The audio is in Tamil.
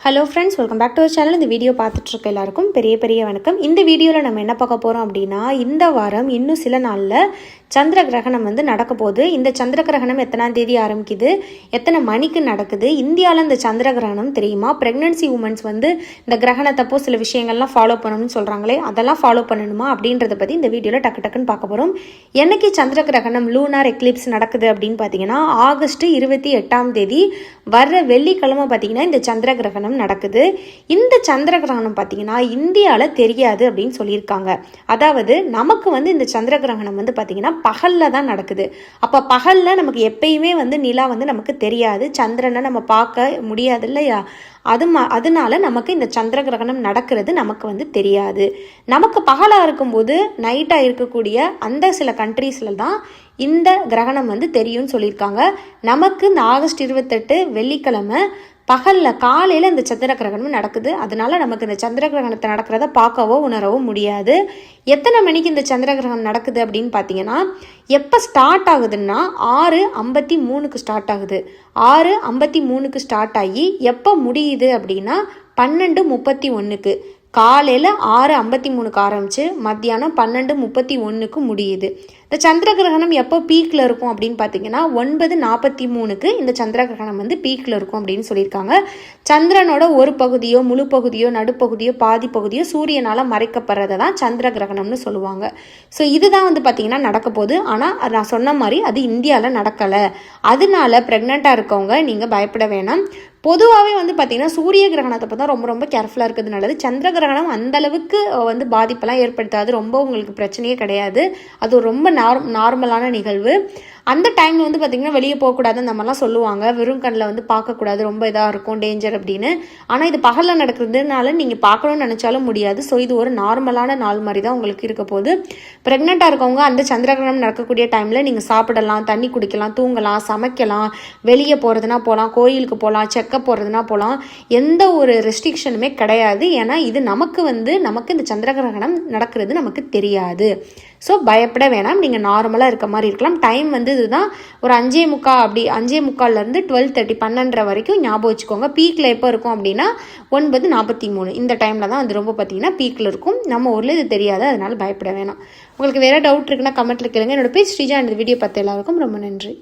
Hello friends, welcome back to our channel. இந்த வீடியோ பார்த்துட்ருக்க எல்லாருக்கும் பெரிய வணக்கம். இந்த வீடியோவில் நம்ம என்ன பார்க்க போகிறோம் அப்படின்னா, இந்த வாரம் இன்னும் சில நாளில் சந்திர கிரகணம் நடக்க போகுது. இந்த சந்திர கிரகணம் எத்தனாம் தேதி ஆரம்பிக்குது, எத்தனை மணிக்கு நடக்குது, இந்தியாவில் இந்த சந்திர கிரகணம் தெரியுமா, ப்ரெக்னன்சி உமன்ஸ் இந்த கிரகணத்தப்போ சில விஷயங்கள்லாம் ஃபாலோ பண்ணணும்னு சொல்கிறாங்களே, அதெல்லாம் ஃபாலோ பண்ணணுமா அப்படின்றத பற்றி இந்த வீடியோவில் டக்குன்னு பார்க்க போகிறோம். என்னைக்கு சந்திர கிரகணம் லூனார் எக்லிப்ஸ் நடக்குது அப்படின்னு பார்த்தீங்கன்னா, ஆகஸ்ட் 28ஆம் தேதி வர்ற வெள்ளிக்கிழமை பார்த்தீங்கன்னா இந்த சந்திர கிரகணம் நடக்குது. இந்த சந்திர கிரகணம் பார்த்தீங்கன்னா இந்தியாவில் தெரியாது அப்படின்னு சொல்லியிருக்காங்க. அதாவது நமக்கு இந்த சந்திர கிரகணம் பார்த்தீங்கன்னா பகல்ல தான் நடக்குது. அப்போ பகல்ல நமக்கு எப்பயுமே நிலா நமக்கு தெரியாது, சந்திரனை நம்ம பார்க்க முடியாது இல்லையா. அதனால நமக்கு இந்த சந்திர கிரகணம் நடக்கிறது நமக்கு தெரியாது. நமக்கு பகலாக இருக்கும்போது நைட்டாக இருக்கக்கூடிய அந்த சில கண்ட்ரீஸில் தான் இந்த கிரகணம் தெரியும்னு சொல்லியிருக்காங்க. நமக்கு இந்த ஆகஸ்ட் 28 வெள்ளிக்கிழமை பகலில் காலையில் இந்த சந்திர கிரகணம் நடக்குது. அதனால நமக்கு இந்த சந்திர கிரகணத்தை நடக்கிறத பார்க்கவோ உணரவோ முடியாது. எத்தனை மணிக்கு இந்த சந்திர கிரகணம் நடக்குது அப்படின்னு பார்த்தீங்கன்னா, எப்போ ஸ்டார்ட் ஆகுதுன்னா 6:53க்கு ஸ்டார்ட் ஆகுது. 6:53க்கு ஸ்டார்ட் ஆகி எப்போ முடியுது அப்படின்னா 12:31க்கு. காலையில் 6:53க்கு ஆரம்பித்து மத்தியானம் 12:31க்கு முடியுது. இந்த சந்திர கிரகணம் எப்போ பீக்கில் இருக்கும் அப்படின்னு பார்த்தீங்கன்னா 9:43க்கு இந்த சந்திர கிரகணம் பீக்கில் இருக்கும் அப்படின்னு சொல்லியிருக்காங்க. சந்திரனோட ஒரு பகுதியோ முழு பகுதியோ நடுப்பகுதியோ பாதி பகுதியோ சூரியனால் மறைக்கப்படுறதை தான் சந்திர கிரகணம்னு சொல்லுவாங்க. ஸோ இதுதான் பார்த்தீங்கன்னா நடக்க போகுது. ஆனால் நான் சொன்ன மாதிரி அது இந்தியாவில் நடக்கலை. அதனால ப்ரெக்னெண்ட்டாக இருக்கவங்க நீங்கள் பயப்பட வேணாம். பொதுவாகவே பார்த்தீங்கன்னா சூரிய கிரகணத்தை பற்றி தான் ரொம்ப கேர்ஃபுல்லாக இருக்கிறது நல்லது. சந்திர கிரகணம் அந்த அளவுக்கு பாதிப்பெல்லாம் ஏற்படுத்தாது, ரொம்ப உங்களுக்கு பிரச்சனையே கிடையாது. அது ரொம்ப நார்மலான நிகழ்வு. அந்த டைமில் பார்த்தீங்கன்னா வெளியே போகக்கூடாது அந்த மாதிரிலாம் சொல்லுவாங்க. வெறும் கண்ணில் பார்க்கக்கூடாது, ரொம்ப இதாக இருக்கும், டேஞ்சர் அப்படின்னு. ஆனால் இது பகலில் நடக்கிறதுனால நீங்கள் பார்க்கணும்னு நினச்சாலும் முடியாது. ஸோ இது ஒரு நார்மலான நாள் மாதிரி தான் உங்களுக்கு இருக்க போகுது. ப்ரெக்னெண்ட்டாக இருக்கவங்க அந்த சந்திரகிரகணம் நடக்கக்கூடிய டைமில் நீங்கள் சாப்பிடலாம், தண்ணி குடிக்கலாம், தூங்கலாம், சமைக்கலாம், வெளியே போகிறதுனா போகலாம், கோயிலுக்கு போகலாம், செக்கப் போகிறதுனா போகலாம். எந்த ஒரு ரெஸ்ட்ரிக்ஷனுமே கிடையாது. ஏன்னா இது நமக்கு நமக்கு இந்த சந்திரகிரகணம் நடக்கிறது நமக்கு தெரியாது. ஸோ பயப்பட வேணாம், நீங்கள் நார்மலாக இருக்க மாதிரி இருக்கலாம். டைம் இதுதான் ஒரு 5:45 அப்படி 5:45லேருந்து 12:30 12:30 வரைக்கும் ஞாபகம் வச்சுக்கோங்க. பீக்கில் எப்போ இருக்கும் அப்படின்னா 9:43 இந்த டைமில் தான் அது ரொம்ப பார்த்தீங்கன்னா பீக்கில் இருக்கும். நம்ம ஊரில் இது தெரியாது, அதனால பயப்பட வேணாம். உங்களுக்கு வேறு டவுட் இருக்குன்னா கமெண்ட்டில் கேளுங்க. என்னோட பேர் ஸ்ரீஜா. இந்த வீடியோ பார்த்த எல்லாருக்கும் ரொம்ப நன்றி.